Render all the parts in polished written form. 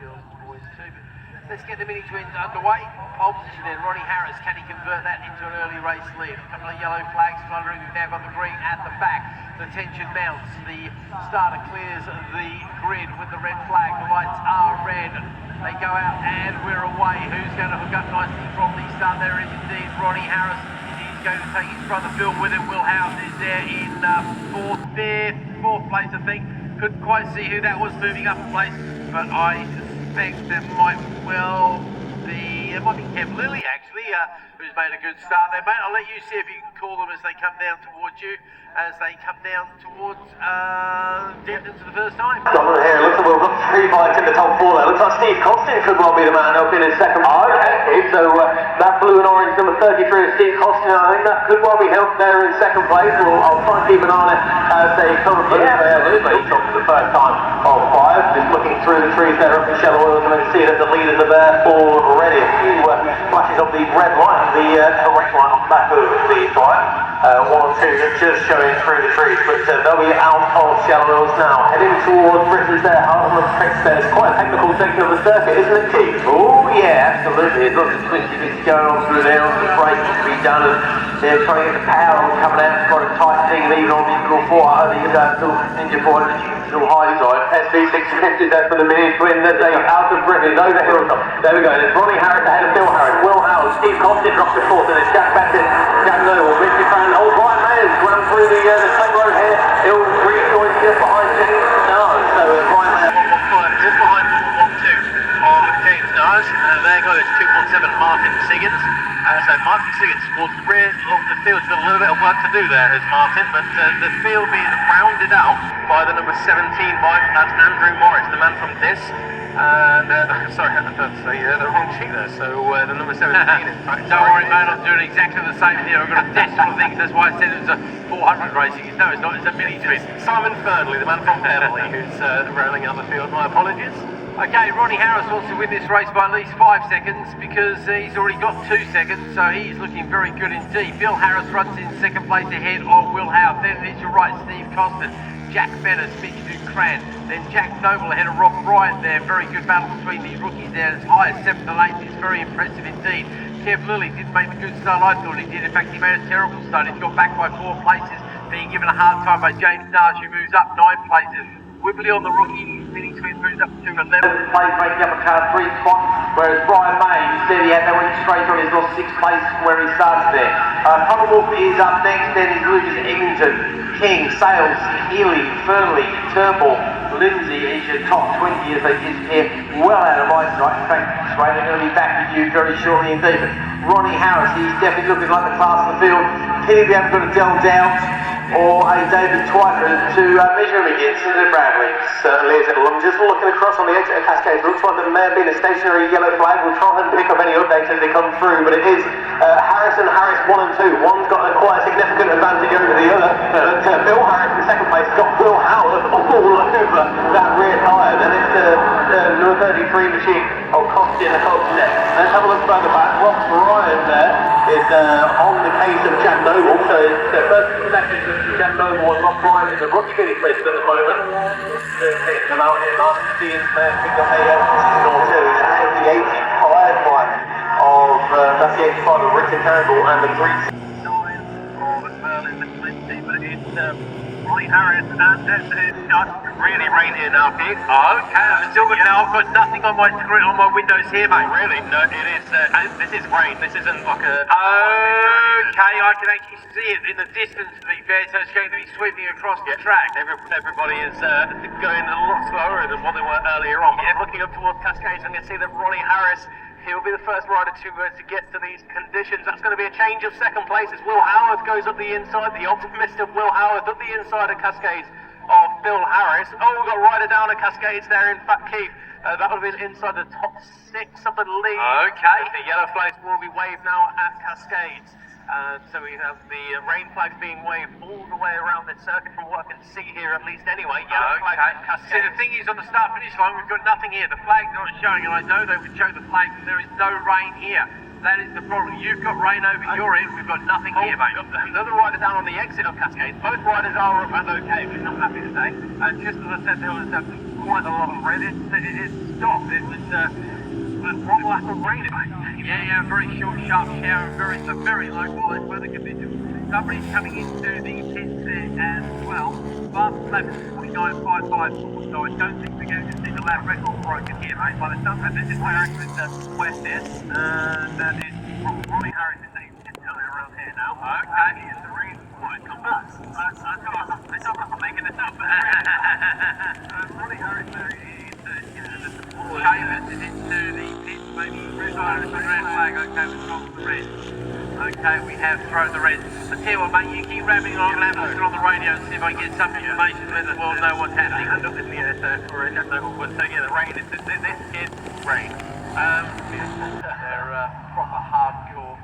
girls and boys too. But let's get the Minitwins underway. Pole position then, Ronnie Harris, can he convert that into an early race lead? A couple of yellow flags fluttering, we've now got the green at the back. The tension mounts, the starter clears the grid with the red flag, the lights are red. They go out and we're away. Who's going to hook up nicely from the start? There is indeed Ronnie Harris. He's going to take his brother Bill with him. Will House is there in fourth place, I think. Couldn't quite see who that was moving up a place, but I suspect there might well be, it might be Kev Lilly actually, who's made a good start there, mate. I'll let you see if you can call them as they come down towards you, as they come down towards Denton for the first time. Donald here, looks like we've got 3 bikes in the top 4 there. Looks like Steve Costin could well be the man up in his second. Oh, okay, so that blue and orange number 33 is Steve Costin. I think that could well be helped there in second place. Well, I'll try and keep an eye on it as they come through. Yeah, absolutely. Top for the first time of 5. Just looking through the trees there up in Shell Oil, and we see that the leaders are there already. A few flashes of the red light, the correct light on the back of the drive. 1 or 2 just showing through the trees, but they'll be out of Shell Oils now, heading towards Britain's there, out on the tricks there. It's quite a technical section of the circuit, isn't it, Keith? Oh yeah, absolutely. There's lots of twitchy bits going on through there, lots of brakes to be done, and they're trying to get the power coming out. It's quite a tight thing, even on the little 4. I think it's little Ninja 4, little high side. SV650 there for the Minitwins as they are out of Britain, over Hilltop. There we go, there's Ronnie Harris ahead of Bill Harris, Will Howard, Steve Costin drops to 4th, and it's Jack Bassett, Jack Noble, Richie Fan, old Brian Mayers run through the same road here. He'll rejoin just behind James Stars. So Brian Mayers just behind 112 of James Stars. There goes 217 Martin Siggins. So Martin Siggins towards the rear of the field. Got a little bit of work to do there, has Martin, but the field being rounded out by the number 17 bike. That's Andrew Morris, the man from this. Sorry, I had to say the wrong sheet there. So the number 17 in fact. Don't worry, mate, I'm doing exactly the same here. I've got a decimal things, that's why I said it was a 400 racing. No, it's not, it's a Minitwin. Simon Fernley, the man from Fairley, who's rolling out the field. My apologies. Okay, Ronnie Harris wants to win this race by at least 5 seconds because he's already got 2 seconds, so he's looking very good indeed. Bill Harris runs in second place ahead of Will Howe. Then it's your right, Steve Costin, Jack Bennett, Mitch Ducran, then Jack Noble ahead of Rob Bryant there. Very good battle between these rookies there. As high as 7th and 8th. It's very impressive indeed. Kev Lilly didn't make the good start I thought he did. In fact, he made a terrible start. He's got back by 4 places, being given a hard time by James Nars, who moves up 9 places. Whibley on the rookie, Minitwins moves up to 11. Place breaking up a car 3 spot, whereas Brian May, instead he had that went straight on, he's lost 6th place where he started there. Commonwealth is up next, then is Lucas Egginton, King, Sales, Healy, Fernley, Turnbull, Lindsay is your top 20 as they disappear well out of right tonight. In fact, straight and early back with you very shortly indeed. But Ronnie Harris, he's definitely looking like the class of the field. Can he be able to Del Downs or a David Twyford to measure him against the Bradley? Certainly is. I'm just looking across on the exit of Cascades. Looks like there may have been a stationary yellow flag. We'll try and pick up any updates as they come through, but it is Harris and Harris 1 and 2. One's got a quite significant advantage over the other. But Bill Harris in second place got Will Howard all over that rear tyre. Then it's the number 33 machine of Costin and Costin there. Let's have a look further back. Rob Ryan there is on the case of Jack Noble. So it's the first section of Jack Noble and Rob Ryan is a rookie finish list at the moment. Come out here, Martin Stevens picked up a 16 or 2. And the 85 bike of that's the 85 of Richard Campbell and the 3. Ronnie Harris, and it's not really raining now, Pete. Okay, I'm still good now. I've got nothing on my screen, on my windows here, mate. Really? No, it is. This is rain. This isn't like a. Okay, I can actually see it in the distance, to be fair, so it's going to be sweeping across the track. Everybody is going a lot slower than what they were earlier on. Yeah, looking up towards Cascades, I'm going to see that Ronnie Harris. He'll be the first rider to get to these conditions. That's going to be a change of second place as Will Howard goes up the inside. The optimist of Will Howard up the inside of Cascades of Bill Harris. Oh, we've got a rider down at Cascades there, in fact, Keith. That would have been inside the top 6, I believe. Okay. The yellow flags will be waved now at Cascades. So we have the rain flags being waved all the way around the circuit from what I can see here, at least anyway. Yellow flags at Cascades. See, the thing is, on the start-finish line, we've got nothing here. The flag's not showing, and I know they would show the flag, but there is no rain here. That is the problem. You've got rain over your end, we've got nothing here, mate. Another rider down on the exit of Cascade. Both riders are okay, but not happy today. And just as I said, there was quite a lot of rain. It stopped. It was one lack of rain. Yeah, very short, sharp shower, very localised weather conditions. Somebody's coming into the pits there as well. Fast lap 49.55, so I don't think we're going to see the lap record broken here, mate. By the time that this is where it's west there, that is Ronnie Harris is around here now. Okay, here's the reason why. Come back. I'm making this up. Ronnie Harris there is Seamus is into the pit, maybe red flag, okay, we've got the red. Okay, we have thrown the red. I tell you what, mate, you keep ramming along and listen on the radio and see if I can get some information to let the world know what's happening. I'm looking at the rain. The rain, this is rain. They're proper hardcore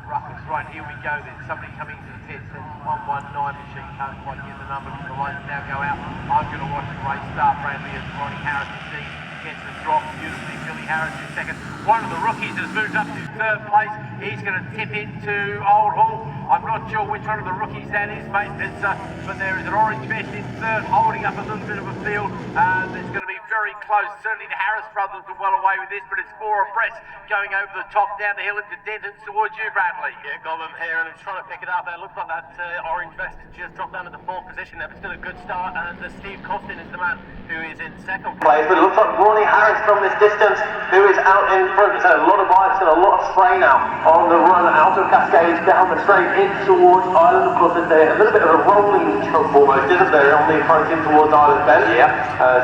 ruckers. Right, here we go then. Somebody coming to the test. That's 119 machine. Can't quite get the number, but the lights now go out. I'm going to watch the race start. Bradley as Ronnie Harris gets the drop beautifully. Billy Harris in second. One of the rookies has moved up to third place. He's going to tip into Old Hall. I'm not sure which one of the rookies that is, mate. But there is an orange vest in third, holding up a little bit of a field. It's going to be very close. Certainly the Harris brothers are well away with this, but it's four abreast going over the top down the hill into Denton towards you, Bradley. Yeah, got them here, and I'm trying to pick it up there. Looks like that orange vest has just dropped down to the fourth position there, but still a good start. And Steve Costin is the man who is in second place. But it looks like Ronnie Harris from this distance, who is out in front. There's a lot of bikes and a lot of spray now on the run out of Cascades down the straight in towards Island. Of course, there's a little bit of a rolling jump almost, isn't there, on the approach in towards Island Bend? Yeah.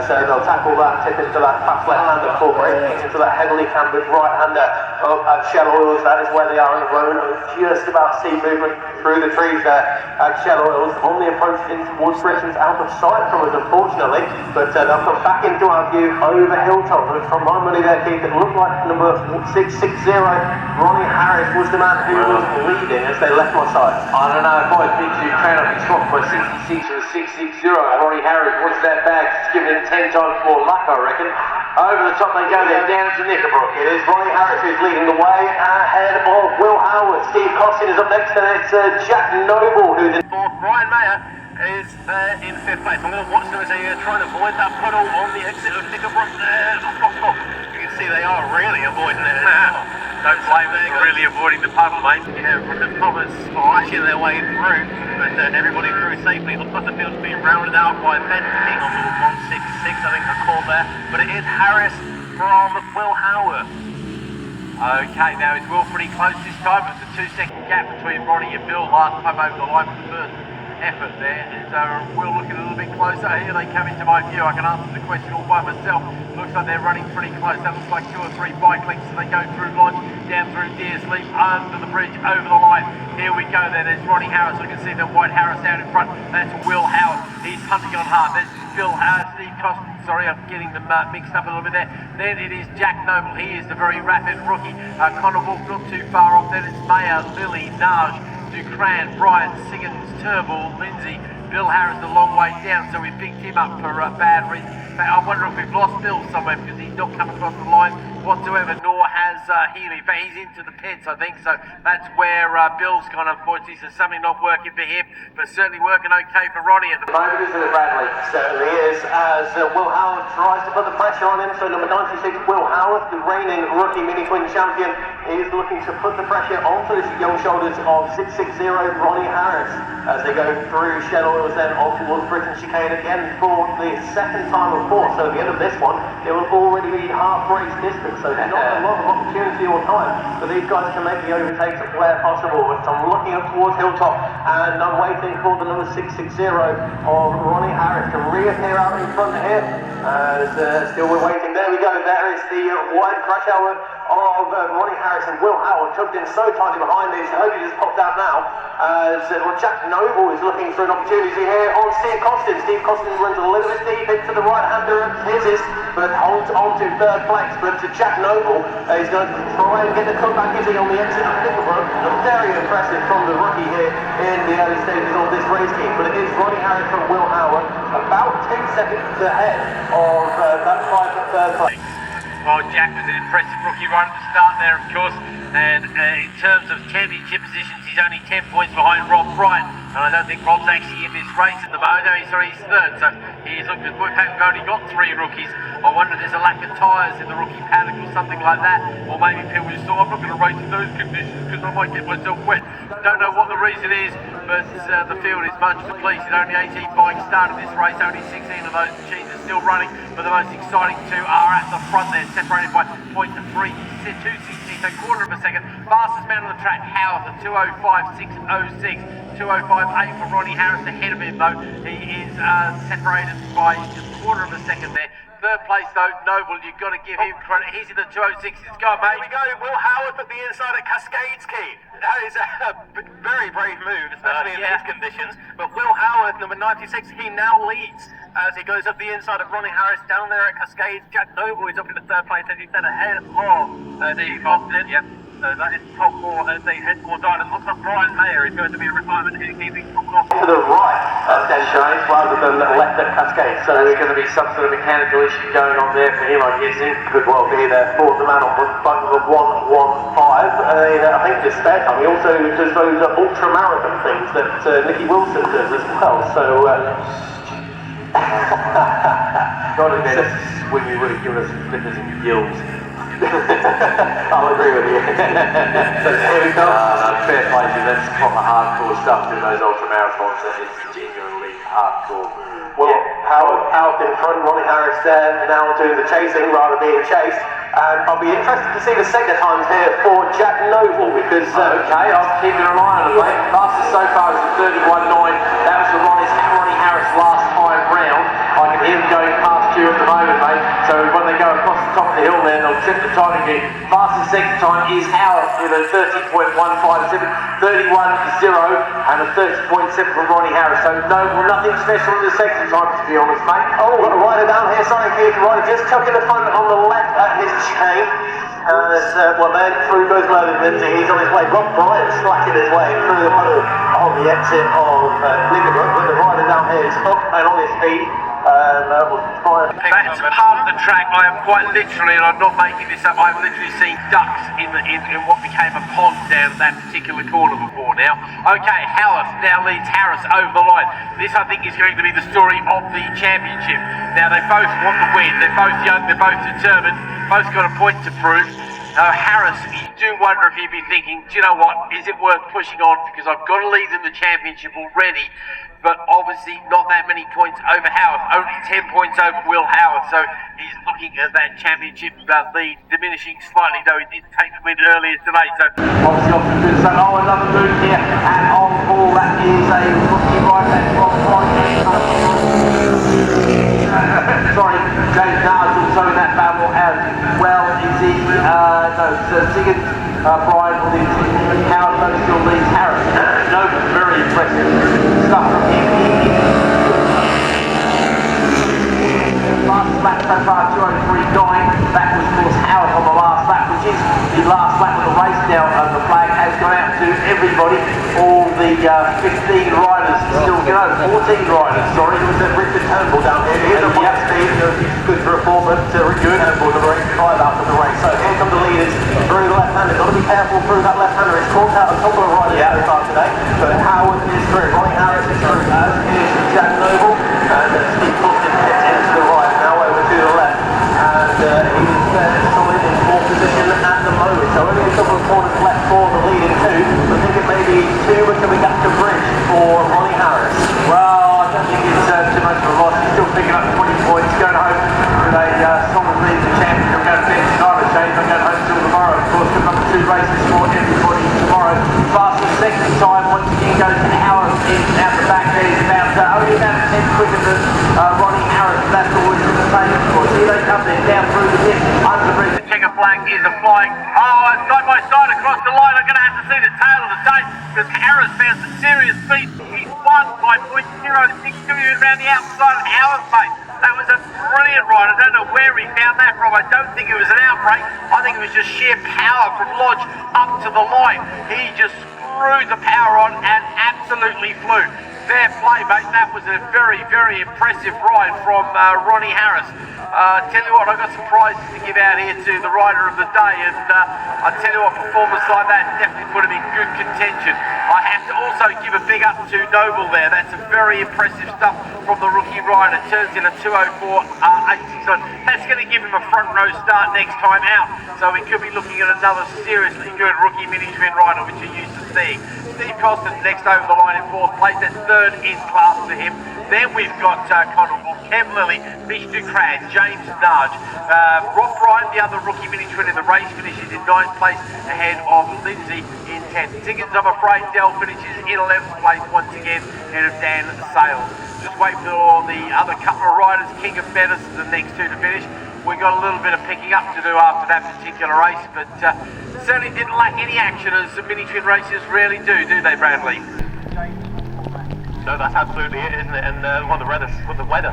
So they'll tackle that, tip into that fast left-hander before breaking into that heavily cambered right-hander up at Shell Oils. That is where they are on the road. Just about see movement through the trees there at Shell Oils on the approach in towards Britain's out of sight from us, unfortunately. But they'll come back into our view over Hilltop. And from my money there, Keith, it looked like number 660, Ronnie Harris, was the man who was leading as they left my side. I don't know, boys, big two train up, he's swapped by 66 or 660. Ronnie Harris wants that back, it's giving him 10 times more luck, I reckon. Over the top they go then, down to Knickerbrook. It is Ronnie Harris who's leading the way ahead of Will Howard. Steve Costin is up next, and it's Jack Noble who's in fourth. Brian Mayer is in fifth place. I'm going to watch them as they try and avoid that puddle on the exit of Knickerbrook. You can see they are really avoiding it. Don't blame them for really avoiding the puddle, mate. Yeah, the puddles flashing their way through, but everybody through safely. Looks like the field's being rounded out by Ben King on the 166, I think I called there. But it is Harris from Will Howard. Okay, now it's Will pretty close this time. It's a 2-second gap between Ronnie and Bill last time over the line for the first effort there. And so Will looking a little bit closer. Here they come into my view. I can answer the question all by myself. Looks like they're running pretty close. That looks like 2 or 3 bike lengths. So they go through Lodge, down through Deersleep, under the bridge, over the line. Here we go then. There's Ronnie Harris. I can see the white Harris out in front. That's Will Howard. He's hunting on hard. There's Bill Steve Costin. Sorry, I'm getting them mixed up a little bit there. Then it is Jack Noble. He is the very rapid rookie. Connor Wolf not too far off. Then it's Mayer, Lilly, Naj, Ducran, Bryant, Siggins, Turnbull, Lindsay. Bill Harris a long way down, so we picked him up for bad reasons. I wonder if we've lost Bill somewhere because he's not come across the line whatsoever, nor has Healy. But he's into the pits, I think, so that's where Bill's gone, unfortunately. So something not working for him, but certainly working okay for Ronnie at the moment. moment, isn't it, Bradley? Certainly is, as Will Howard tries to put the pressure on him. So number 96, Will Howard, the reigning rookie Minitwins champion, is looking to put the pressure onto the young shoulders of 660 Ronnie Harris as they go through Shell Oils then on towards Britain Chicane again for the second time of course. So at the end of this one, it will already be half race distance, so not a lot of opportunity or time for these guys to make the overtakes where possible. But I'm looking up towards Hilltop and I'm waiting for the number 660 of Ronnie Harris to reappear out in front here. Still we're waiting. There we go. There is the wide crash hour of Ronnie Harris and Will Howard tucked in so tightly behind these. I hope he just popped out now. Jack Noble is looking for an opportunity here on Steve Costin. Steve Costin runs a little bit deep into the right-hander of his, but holds on to third place. But Jack Noble is going to try and get the comeback easy on the exit of Knickerbrook. Very impressive from the rookie here in the early stages of this race team. But it is Ronnie Harris from Will Howard, about 10 seconds ahead of that five at third place. Well, Jack was an impressive rookie right at the start there, of course. And in terms of championship positions, he's only 10 points behind Rob Bryant. And I don't think Rob's actually in this race at the moment. He's third, so he's looking good. We've only got 3 rookies. I wonder if there's a lack of tyres in the rookie paddock or something like that. Or maybe people just thought, I'm not going to race in those conditions because I might get myself wet. Don't know what the reason is, but the field is much depleted. Only 18 bikes started this race. Only 16 of those machines are still running. But the most exciting 2 are at the front there, separated by 0.3, 260, so quarter of a second. Fastest man on the track, Howard, at 2:05.606. 2:05.8 for Ronnie Harris ahead of him, though. He is separated by just a quarter of a second there. Third place, though, Noble, you've got to give him credit. He's in the 2:06s. Go on, mate. Here we go. Will Howard put the inside at Cascades key. That is a very brave move, especially in these conditions. But Will Howard, number 96, he now leads as he goes up the inside of Ronnie Harris down there at Cascades. Jack Noble is up in the 3rd place, as he said, ahead of Steve Boston. Yep. So that is top 4 as they head towards Ireland. Looks like Brian Mayer is going to be a retirement who's keeping top off. To the right of Denshine rather than left at Cascade. So there's going to be some sort of mechanical issue going on there for him, I'm guessing. Could well be the 4th man on button of 1:15. I think just that time he also does those ultra marathon things that Nicky Wilson does as well. So God, it's when you really give us fitness and gills. I'll agree with you. So here we go. Fair play to that's proper hardcore stuff in those ultra marathons. It's genuinely hardcore. Well, Howard in front, Ronnie Harris there now doing the chasing rather than being chased. And I'll be interested to see the second times here for Jack Noble because Okay, I'll keep an eye on it, mate. Fastest so far is the 31.9. That was for Ronnie Harris last time round. I can hear him going past you at the moment, mate. So when they go across the top of the hill there, they'll trip the time again. Fastest second time is Howard with a 30.157, 31.0 and a 30.7 from Ronnie Harris. So nothing special in the second time, to be honest, mate. oh, we've got a rider down here, sorry, Keith, rider just tucking the front on the left at his chain. Well, then through goes Lindsay, he's on his way. Rob Bryant slacking his way through the puddle on the exit of Lindenbrook, when the rider down here is up and on his feet. That's part of the track. I am quite literally, and I'm not making this up, I've literally seen ducks in what became a pond down that particular corner before now. Okay, Harris now leads Harris over the line. This, I think, is going to be the story of the championship. Now, they both want to win. They're both young, they're both determined, both got a point to prove. Harris, you do wonder if he'd be thinking, do you know what, is it worth pushing on because I've got to lead in the championship already, but obviously not that many points over Howard, only 10 points over Will Howard, so he's looking at that championship lead diminishing slightly, though he did take the win earlier today, so Obviously off the good side. Oh, another move here, and on ball, that is a rookie right, that's Rob Bryant. Sorry, James Nard's also in that battle as well. Is he, Ziggins, Brian will lead Howard, but still leads Harris. No, very impressive stuff from him. Last lap so far, 2:03.9. That was, of course, Howard on the last lap, which is the last lap of the race now. The flag has gone out to everybody. All the 15 riders still go. 14 riders, sorry. It was Richard Turnbull down here. Here's a white speed. Good for a former to Richard Turnbull, number 85 out of the race. So here come the leaders through the left-hander. Got to be careful through that left-hander. It's caught out a couple of riders so far today. But Howard is through. Ronnie Harris is through, as is Jack Noble. And Steve Boston gets into the right, now over to the left. And he's solid in fourth position at the moment. So only a couple of corners left for the leading two. I think it may be too much of a gap to bridge for Ronnie Harris. Well, I don't think it's too much of a loss. He's still picking up 20 points, going home with a solid lead the champion. We're going to see Simon James. I'm going home till tomorrow. Of course, coming up 2 races for everybody tomorrow. Fastest second time once again goes to Howard in out the back there. He's only about 10 quicker than Ronnie Harris. That's always the same, of course. Here they come then down through the dip under the bridge. the checker flag is a flying. Oh, side by side across the line. I'm going to have to see the tail of the tape because Harris found some serious speed. He's won by 0.062 around the outside of Howard's mate. That was a brilliant ride. I don't know where he found that from. I don't think it was an outbreak. I think it was just sheer power from Lodge up to the line. He just screwed the power on and absolutely flew. Fair play, mate. That was a very, very impressive ride from Ronnie Harris. Tell you what, I've got some prizes to give out here to the rider of the day, and I tell you what, performance like that definitely put him in good contention. I have to also give a big up to Noble there. That's a very impressive stuff from the rookie rider. Turns in a 2:04.869. That's going to give him a front row start next time out, so we could be looking at another seriously good rookie mini twin rider, which you're used to seeing. Steve Costin next over the line in 4th place. That's 3rd in class for him. Then we've got Connor Wolf, Kev Lilly, Mish Ducran, James Nudge, Rob Bryant, the other rookie mini twin in the race, finishes in 9th place ahead of Lindsay in 10th. Tiggins, I'm afraid, Dell finishes in 11th place once again ahead of Dan Sales. Just wait for the other couple of riders, King and Bettis, the next two to finish. We've got a little bit of picking up to do after that particular race, but certainly didn't lack any action, as the mini twin races rarely do they, Bradley? No, that's absolutely it, isn't it? And the weather,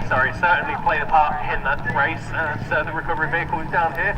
certainly played a part in that race. So the recovery vehicle is down here.